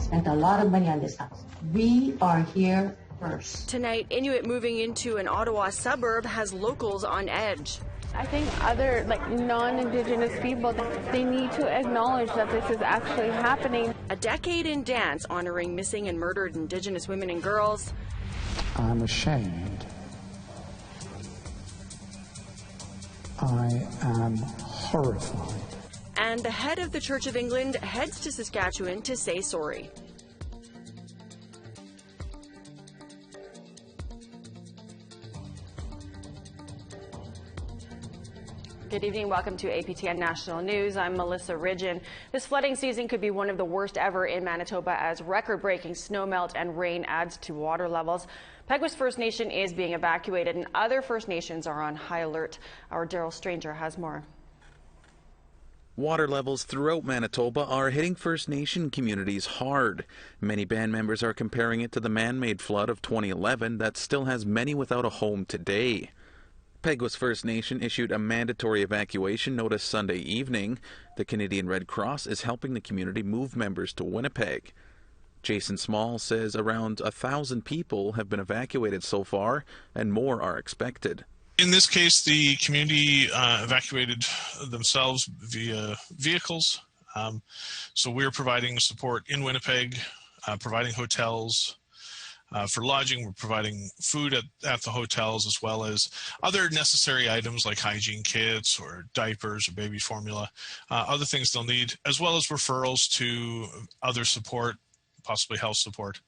spent a lot of money on this house. We are here first. Tonight, Inuit moving into an Ottawa suburb has locals on edge. I think other non-Indigenous people, they need to acknowledge that this is actually happening. A decade in dance honoring missing and murdered Indigenous women and girls. I'm ashamed. I am horrified. And the head of the Church of England heads to Saskatchewan to say sorry. Good evening. Welcome to APTN National News. I'm Melissa Ridgen. This flooding season could be one of the worst ever in Manitoba as record-breaking snowmelt and rain adds to water levels. Peguis First Nation is being evacuated and other First Nations are on high alert. Our Daryl Stranger has more. Water levels throughout Manitoba are hitting First Nation communities hard. Many band members are comparing it to the man-made flood of 2011 that still has many without a home today. Peguis First Nation issued a mandatory evacuation notice Sunday evening. The Canadian Red Cross is helping the community move members to Winnipeg. Jason Small says around 1,000 people have been evacuated so far, and more are expected. In this case, the community evacuated themselves via vehicles. So we're providing support in Winnipeg, providing hotels. For lodging, we're providing food at the hotels, as well as other necessary items like hygiene kits or diapers or baby formula, other things they'll need, as well as referrals to other support, possibly health support.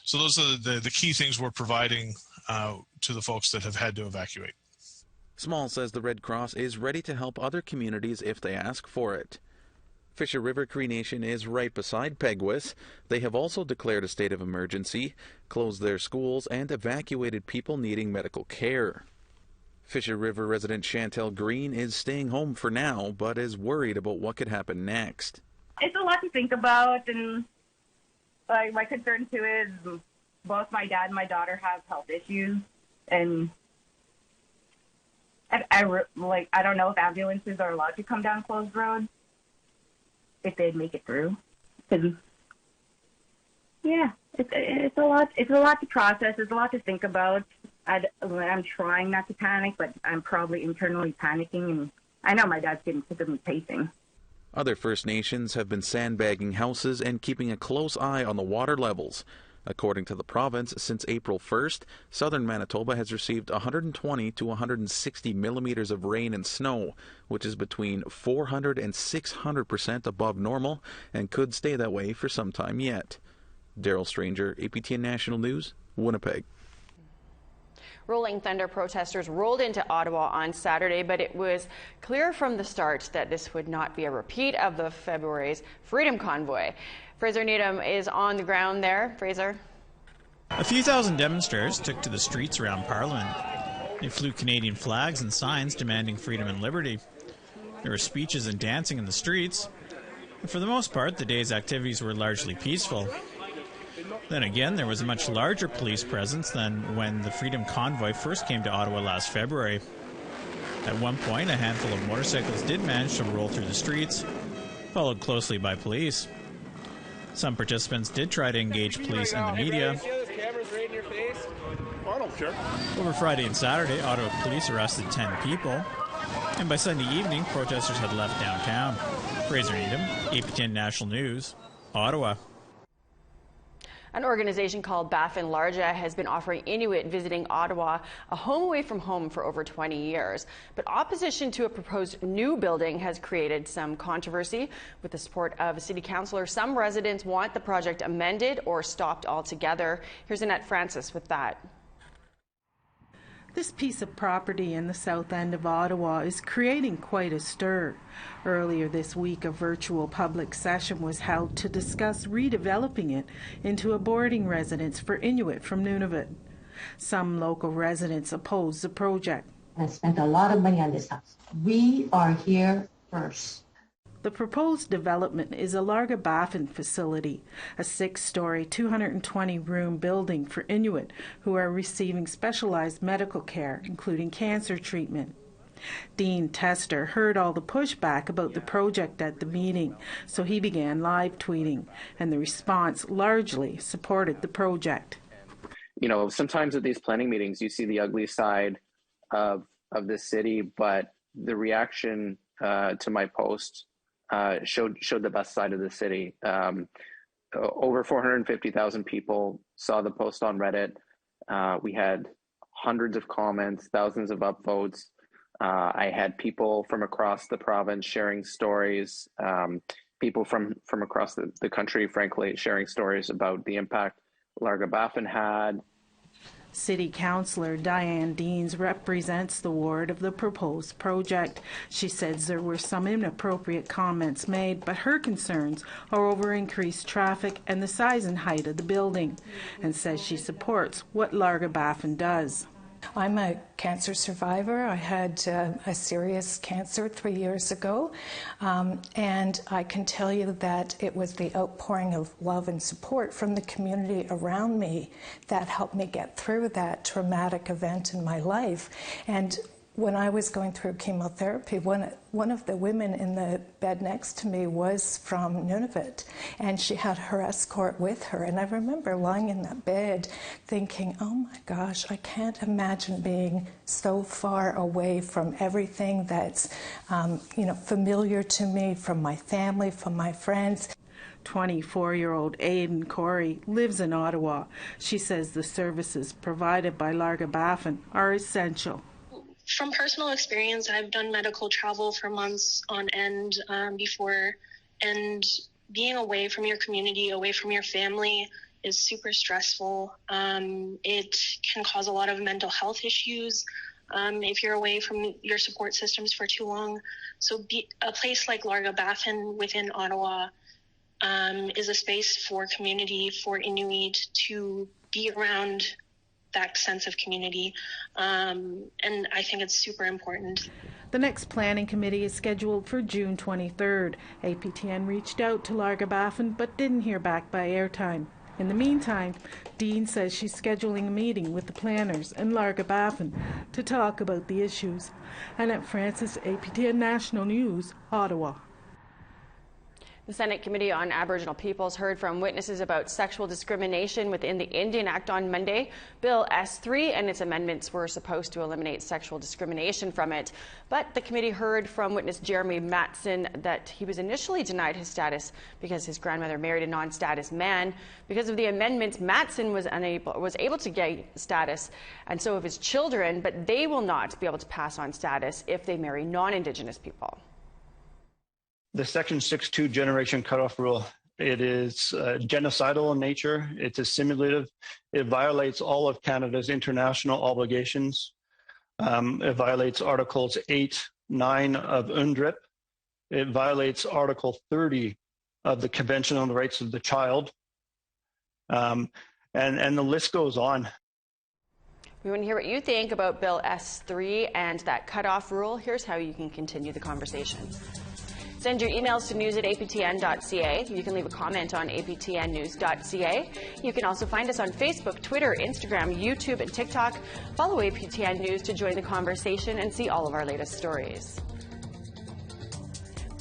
So those are the key things we're providing to the folks that have had to evacuate. Small says the Red Cross is ready to help other communities if they ask for it. Fisher River Cree Nation is right beside Peguis. They have also declared a state of emergency, closed their schools, and evacuated people needing medical care. Fisher River resident Chantel Green is staying home for now, but is worried about what could happen next. It's a lot to think about, and my concern too is both my dad and my daughter have health issues, and I don't know if ambulances are allowed to come down closed roads. If they'd make it through, because it's a lot. It's a lot to process. It's a lot to think about. I'm trying not to panic, but I'm probably internally panicking, and I know my dad's getting sick of me pacing. Other First Nations have been sandbagging houses and keeping a close eye on the water levels. According to the province, since April 1st, southern Manitoba has received 120 to 160 millimeters of rain and snow, which is between 400 and 600% above normal and could stay that way for some time yet. Daryl Stranger, APTN National News, Winnipeg. Rolling Thunder protesters rolled into Ottawa on Saturday, but it was clear from the start that this would not be a repeat of the February's Freedom Convoy. Fraser Needham is on the ground there. Fraser. A few thousand demonstrators took to the streets around Parliament. They flew Canadian flags and signs demanding freedom and liberty. There were speeches and dancing in the streets. And for the most part, the day's activities were largely peaceful. Then again, there was a much larger police presence than when the Freedom Convoy first came to Ottawa last February. At one point, a handful of motorcycles did manage to roll through the streets, followed closely by police. Some participants did try to engage police and the media. Over Friday and Saturday, Ottawa police arrested 10 people. And by Sunday evening, protesters had left downtown. Fraser Needham, APTN National News, Ottawa. An organization called Baffin Larga has been offering Inuit visiting Ottawa a home away from home for over 20 years. But opposition to a proposed new building has created some controversy. With the support of a city councillor, some residents want the project amended or stopped altogether. Here's Annette Francis with that. This piece of property in the south end of Ottawa is creating quite a stir. Earlier this week, a virtual public session was held to discuss redeveloping it into a boarding residence for Inuit from Nunavut. Some local residents oppose the project. I spent a lot of money on this house. We are here first. The proposed development is a Larga Baffin facility, a 6-story, 220-room building for Inuit who are receiving specialized medical care, including cancer treatment. Dean Tester heard all the pushback about the project at the meeting, so he began live tweeting, and the response largely supported the project. You know, sometimes at these planning meetings, you see the ugly side of this city, but the reaction to my post showed the best side of the city. Over 450,000 people saw the post on Reddit. We had hundreds of comments, thousands of upvotes. I had people from across the province sharing stories, people from across the country, frankly, sharing stories about the impact Larga Baffin had. City Councillor Diane Deans represents the ward of the proposed project. She says there were some inappropriate comments made, but her concerns are over increased traffic and the size and height of the building, and says she supports what Larga Baffin does. I'm a cancer survivor. I had a serious cancer 3 years ago, and I can tell you that it was the outpouring of love and support from the community around me that helped me get through that traumatic event in my life. And when I was going through chemotherapy, one of the women in the bed next to me was from Nunavut, and she had her escort with her. And I remember lying in that bed thinking, oh my gosh, I can't imagine being so far away from everything that's familiar to me, from my family, from my friends. 24-year-old Aidan Corey lives in Ottawa. She says the services provided by Larga Baffin are essential. From personal experience, I've done medical travel for months on end before, and being away from your community, away from your family is super stressful. It can cause a lot of mental health issues if you're away from your support systems for too long. So a place like Larga Baffin within Ottawa is a space for community, for Inuit to be around that sense of community, and I think it's super important. The next planning committee is scheduled for June 23rd. APTN reached out to Larga Baffin but didn't hear back by airtime. In the meantime, Dean says she's scheduling a meeting with the planners and Larga Baffin to talk about the issues. Annette Francis, APTN National News, Ottawa. The Senate Committee on Aboriginal Peoples heard from witnesses about sexual discrimination within the Indian Act on Monday. Bill S3 and its amendments were supposed to eliminate sexual discrimination from it. But the committee heard from witness Jeremy Matson that he was initially denied his status because his grandmother married a non-status man. Because of the amendments, Matson was able to get status, and so have his children, but they will not be able to pass on status if they marry non-Indigenous people. The Section 6.2 generation cutoff rule, it is genocidal in nature. It's assimilative. It violates all of Canada's international obligations. It violates Articles 8, 9 of UNDRIP. It violates Article 30 of the Convention on the Rights of the Child. And the list goes on. We want to hear what you think about Bill S3 and that cutoff rule. Here's how you can continue the conversation. Send your emails to news@aptn.ca. You can leave a comment on aptnnews.ca. You can also find us on Facebook, Twitter, Instagram, YouTube, and TikTok. Follow APTN News to join the conversation and see all of our latest stories.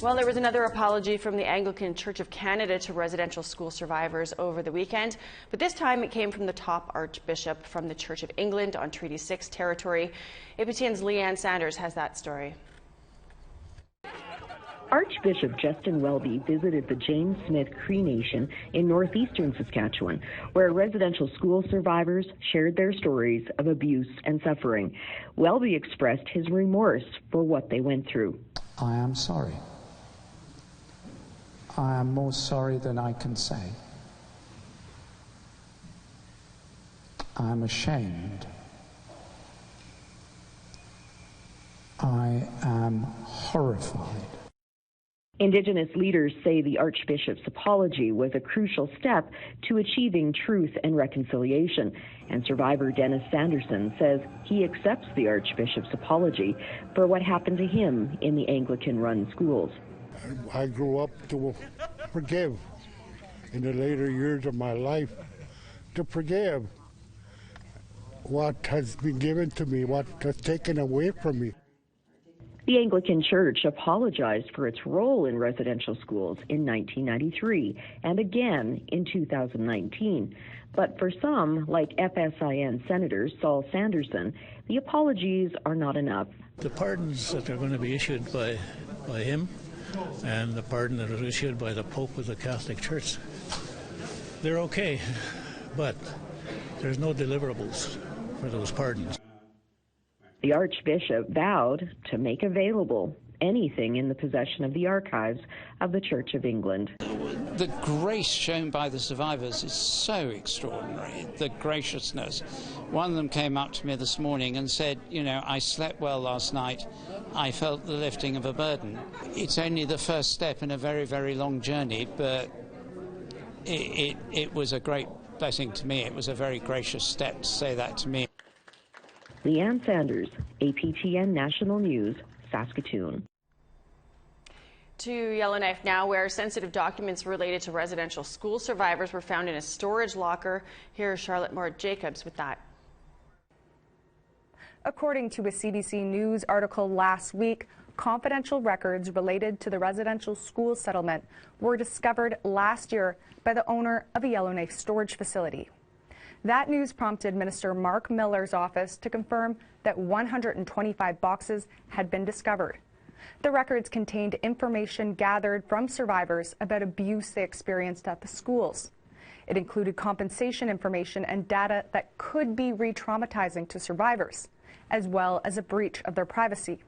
Well, there was another apology from the Anglican Church of Canada to residential school survivors over the weekend, but this time it came from the top Archbishop from the Church of England on Treaty 6 territory. APTN's Leanne Sanders has that story. Archbishop Justin Welby visited the James Smith Cree Nation in northeastern Saskatchewan, where residential school survivors shared their stories of abuse and suffering. Welby expressed his remorse for what they went through. I am sorry. I am more sorry than I can say. I am ashamed. I am horrified. Indigenous leaders say the Archbishop's apology was a crucial step to achieving truth and reconciliation, and survivor Dennis Sanderson says he accepts the Archbishop's apology for what happened to him in the Anglican-run schools. I grew up to forgive in the later years of my life, to forgive what has been given to me, what has taken away from me. The Anglican Church apologized for its role in residential schools in 1993 and again in 2019. But for some, like FSIN Senator Saul Sanderson, the apologies are not enough. The pardons that are going to be issued by him and the pardon that was issued by the Pope of the Catholic Church, they're okay, but there's no deliverables for those pardons. The Archbishop vowed to make available anything in the possession of the archives of the Church of England. The grace shown by the survivors is so extraordinary, the graciousness. One of them came up to me this morning and said, you know, I slept well last night. I felt the lifting of a burden. It's only the first step in a very, very long journey, but it was a great blessing to me. It was a very gracious step to say that to me. Leanne Sanders, APTN National News, Saskatoon. To Yellowknife now, where sensitive documents related to residential school survivors were found in a storage locker. Here's Charlotte Moore-Jacobs with that. According to a CBC News article last week, confidential records related to the residential school settlement were discovered last year by the owner of a Yellowknife storage facility. That news prompted Minister Mark Miller's office to confirm that 125 boxes had been discovered. The records contained information gathered from survivors about abuse they experienced at the schools. It included compensation information and data that could be re-traumatizing to survivors, as well as a breach of their privacy.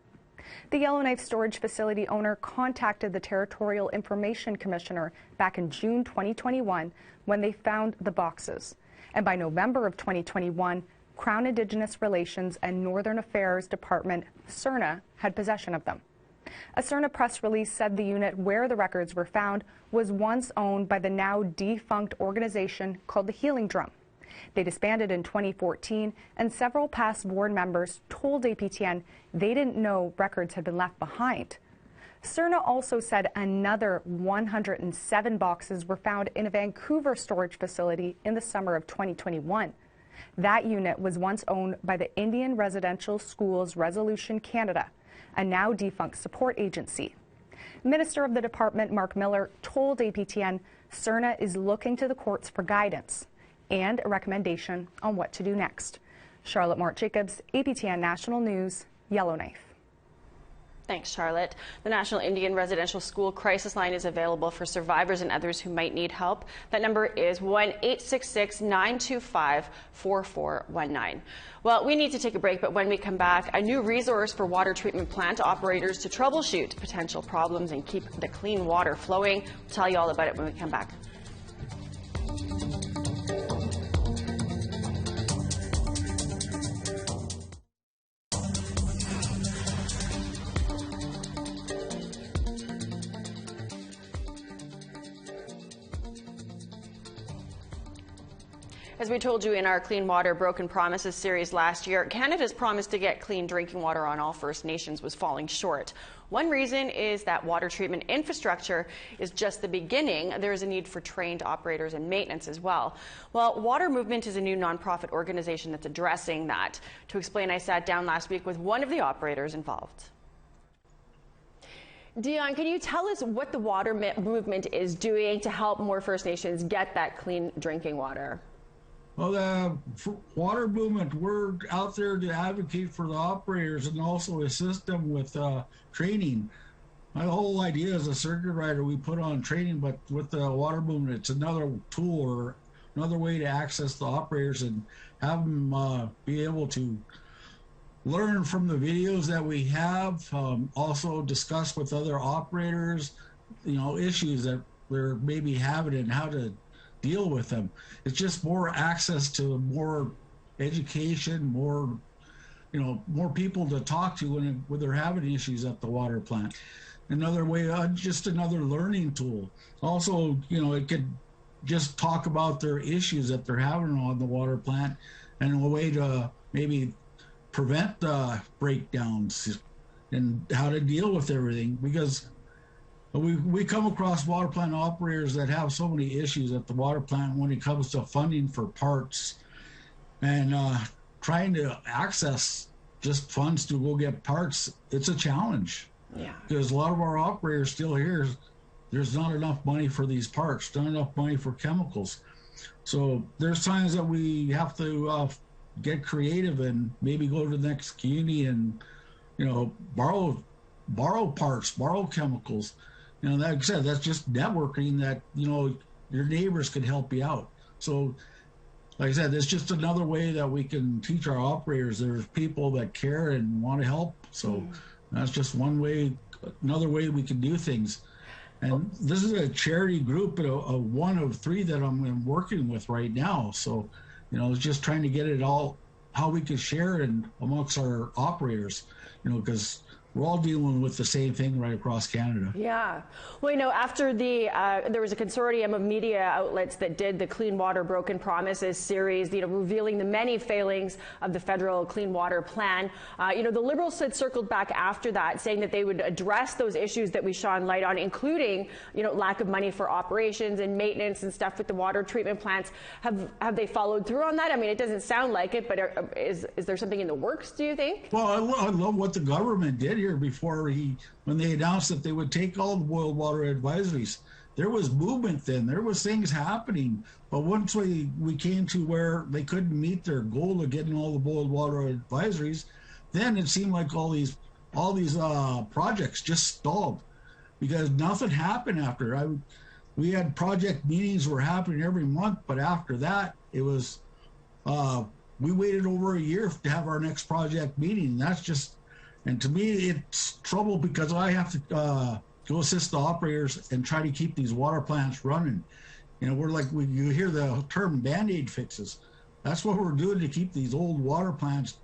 The Yellowknife storage facility owner contacted the Territorial Information Commissioner back in June 2021 when they found the boxes. And by November of 2021, Crown Indigenous Relations and Northern Affairs Department, CERNA, had possession of them. A CERNA press release said the unit where the records were found was once owned by the now defunct organization called the Healing Drum. They disbanded in 2014, and several past board members told APTN they didn't know records had been left behind. CERNA also said another 107 boxes were found in a Vancouver storage facility in the summer of 2021. That unit was once owned by the Indian Residential Schools Resolution Canada, a now defunct support agency. Minister of the Department, Mark Miller, told APTN CERNA is looking to the courts for guidance and a recommendation on what to do next. Charlotte Moore-Jacobs, APTN National News, Yellowknife. Thanks, Charlotte. The National Indian Residential School Crisis Line is available for survivors and others who might need help. That number is 1-866-925-4419. Well, we need to take a break, but when we come back, a new resource for water treatment plant operators to troubleshoot potential problems and keep the clean water flowing. We'll tell you all about it when we come back. As we told you in our Clean Water Broken Promises series last year, Canada's promise to get clean drinking water on all First Nations was falling short. One reason is that water treatment infrastructure is just the beginning. There is a need for trained operators and maintenance as well. Well, Water Movement is a new nonprofit organization that's addressing that. To explain, I sat down last week with one of the operators involved. Dion, can you tell us what the Water Movement is doing to help more First Nations get that clean drinking water? Well, the Water Movement, we're out there to advocate for the operators and also assist them with training. My whole idea is a circuit rider we put on training, but with the Water Movement, it's another tool or another way to access the operators and have them be able to learn from the videos that we have, also discuss with other operators, issues that they're maybe having and how to deal with them. It's just more access to more education, more people to talk to when they're having issues at the water plant. Another way, just another learning tool. Also, it could just talk about their issues that they're having on the water plant and a way to maybe prevent breakdowns and how to deal with everything, because we come across water plant operators that have so many issues at the water plant when it comes to funding for parts and trying to access just funds to go get parts, it's a challenge. Yeah. Because a lot of our operators still here, there's not enough money for these parts, not enough money for chemicals. So there's times that we have to get creative and maybe go to the next community and, you know, borrow parts, borrow chemicals. You know, like I said, that's just networking that, you know, your neighbors can help you out. So, like I said, it's just another way that we can teach our operators. There's people that care and want to help. So that's just one way, another way we can do things. And this is a charity group, a one of three that I'm working with right now. So, you know, it's just trying to get it all, how we can share it amongst our operators, you know, because we're all dealing with the same thing right across Canada. Yeah. Well, you know, after there was a consortium of media outlets that did the Clean Water Broken Promises series, you know, revealing the many failings of the federal Clean Water Plan. You know, the Liberals had circled back after that, saying that they would address those issues that we shone light on, including, you know, lack of money for operations and maintenance and stuff with the water treatment plants. Have they followed through on that? I mean, it doesn't sound like it, but is there something in the works, do you think? Well, I love what the government did here before when they announced that they would take all the boiled water advisories. There was movement then, there was things happening, but once we came to where they couldn't meet their goal of getting all the boiled water advisories, then it seemed like all these projects just stalled because nothing happened after. We had project meetings were happening every month, but after that it was we waited over a year to have our next project meeting. And to me, it's trouble because I have to go assist the operators and try to keep these water plants running. You know, you hear the term Band-Aid fixes. That's what we're doing to keep these old water plants,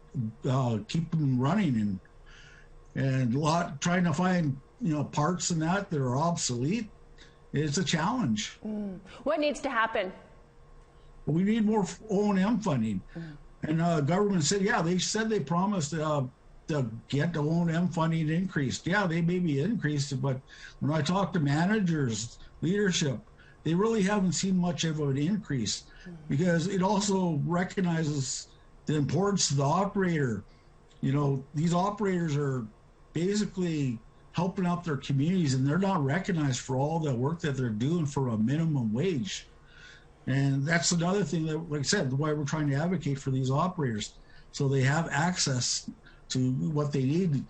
keep them running and trying to find, you know, parts and that are obsolete. It's a challenge. What needs to happen? We need more O&M funding. And the government said, yeah, they promised to get the O&M funding increased. Yeah, they maybe increased it, but when I talk to managers, leadership, they really haven't seen much of an increase because it also recognizes the importance of the operator. You know, these operators are basically helping out their communities and they're not recognized for all the work that they're doing for a minimum wage. And that's another thing that, like I said, why we're trying to advocate for these operators so they have access to what they need.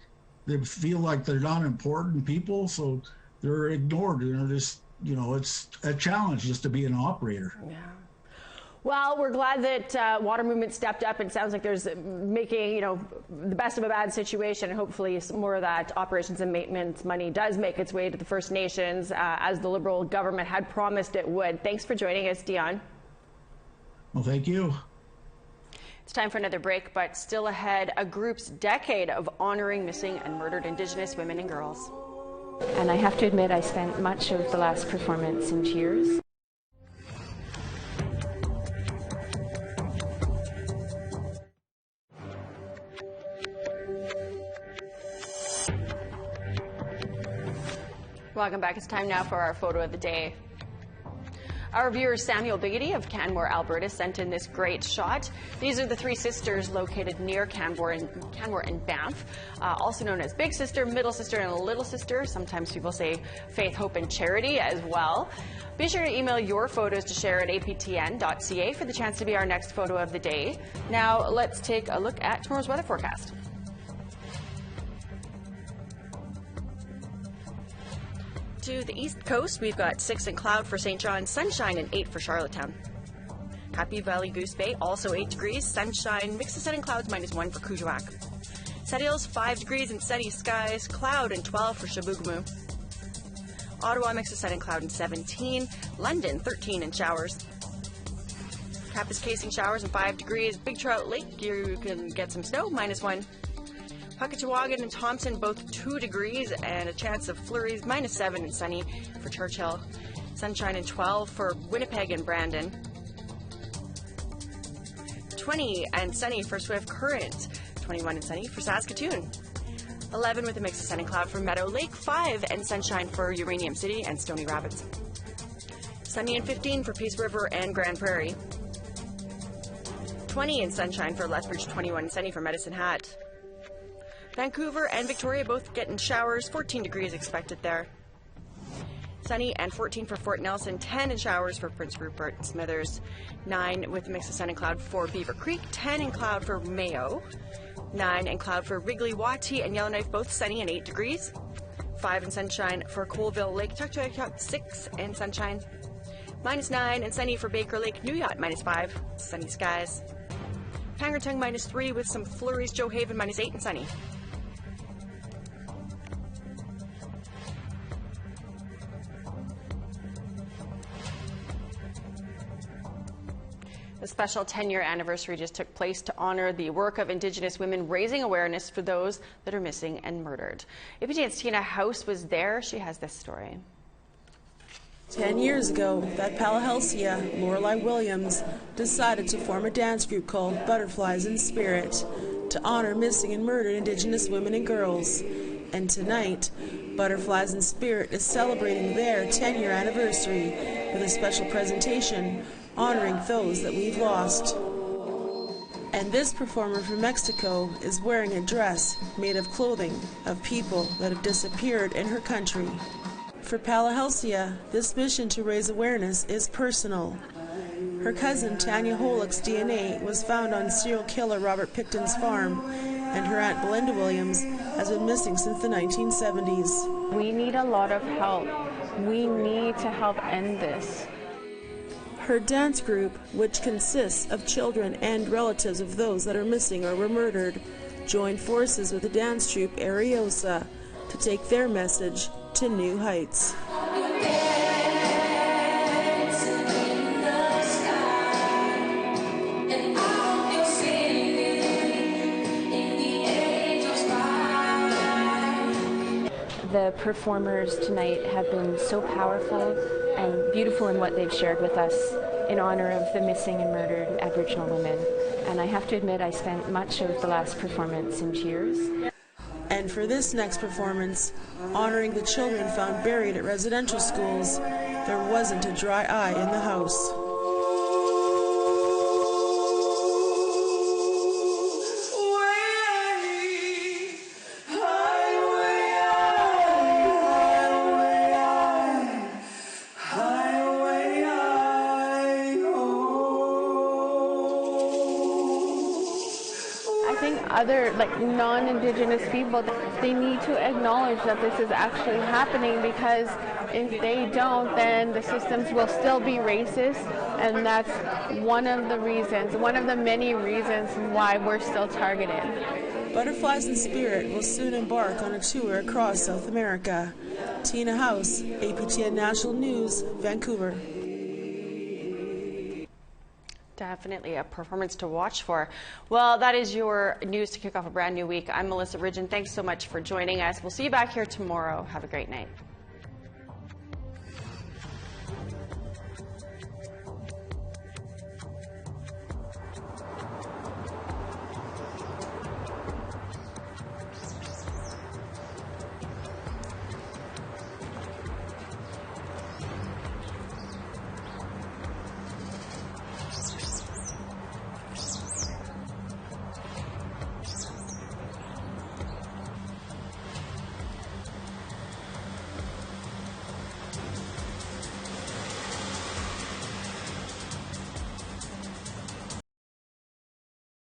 They feel like they're not important people, so they're ignored. You know, just, you know, it's a challenge just to be an operator. Yeah. Well, we're glad that Water Movement stepped up. It sounds like there's making, you know, the best of a bad situation. Hopefully more of that operations and maintenance money does make its way to the First Nations, as the Liberal government had promised it would. Thanks for joining us, Dion. Well, thank you. It's time for another break, but still ahead, a group's decade of honoring missing and murdered Indigenous women and girls. And I have to admit, I spent much of the last performance in tears. Welcome back. It's time now for our photo of the day. Our viewer Samuel Biggity of Canmore, Alberta, sent in this great shot. These are the three sisters located near Canmore and Banff, also known as Big Sister, Middle Sister, and Little Sister. Sometimes people say Faith, Hope, and Charity as well. Be sure to email your photos to share at aptn.ca for the chance to be our next photo of the day. Now let's take a look at tomorrow's weather forecast. To the east coast, we've got 6 and cloud for St. John's, sunshine, and 8 for Charlottetown. Happy Valley Goose Bay, also 8 degrees, sunshine, mix of sun and clouds, -1 for Kuujjuaq. Settles, 5 degrees and sunny skies, cloud and 12 for Chibougamau. Ottawa, mix of sun and cloud and 17. London, 13 and showers. Kapuskasing showers and 5 degrees. Big Trout Lake, you can get some snow, -1. Puckatawagan and Thompson, both 2 degrees and a chance of flurries, -7 and sunny for Churchill. Sunshine and 12 for Winnipeg and Brandon. 20 and sunny for Swift Current. 21 and sunny for Saskatoon. 11 with a mix of sun and cloud for Meadow Lake. 5 and sunshine for Uranium City and Stony Rapids. Sunny and 15 for Peace River and Grand Prairie. 20 and sunshine for Lethbridge. 21 and sunny for Medicine Hat. Vancouver and Victoria both getting showers, 14 degrees expected there. Sunny and 14 for Fort Nelson, 10 in showers for Prince Rupert and Smithers, 9 with a mix of sun and cloud for Beaver Creek, 10 in cloud for Mayo, 9 in cloud for Wrigley, Wati and Yellowknife, both sunny and 8 degrees, 5 in sunshine for Colville Lake, 6 in sunshine, -9 and sunny for Baker Lake, New Yacht, -5, sunny skies, Pangertung -3 with some flurries, Joe Haven -8 and sunny. A special 10-year anniversary just took place to honor the work of Indigenous women raising awareness for those that are missing and murdered. APTN's Tina House was there. She has this story. 10 years ago, at Palahelsia, Lorelei Williams decided to form a dance group called Butterflies in Spirit to honor missing and murdered Indigenous women and girls. And tonight, Butterflies in Spirit is celebrating their 10-year anniversary with a special presentation honoring those that we've lost. And this performer from Mexico is wearing a dress made of clothing of people that have disappeared in her country. For Palahelsia, this mission to raise awareness is personal. Her cousin Tanya Holick's DNA was found on serial killer Robert Picton's farm, and her Aunt Belinda Williams has been missing since the 1970s. We need a lot of help. We need to help end this. Her dance group, which consists of children and relatives of those that are missing or were murdered, joined forces with the dance troupe Ariosa to take their message to new heights. The performers tonight have been so powerful and beautiful in what they've shared with us in honor of the missing and murdered Aboriginal women. And I have to admit, I spent much of the last performance in tears. And for this next performance, honoring the children found buried at residential schools, there wasn't a dry eye in the house. Other non-Indigenous people, they need to acknowledge that this is actually happening, because if they don't, then the systems will still be racist, and that's one of the reasons, one of the many reasons why we're still targeted. Butterflies in Spirit will soon embark on a tour across South America. Tina House, APTN National News, Vancouver. Definitely a performance to watch for. Well, that is your news to kick off a brand new week. I'm Melissa Ridgen. Thanks so much for joining us. We'll see you back here tomorrow. Have a great night.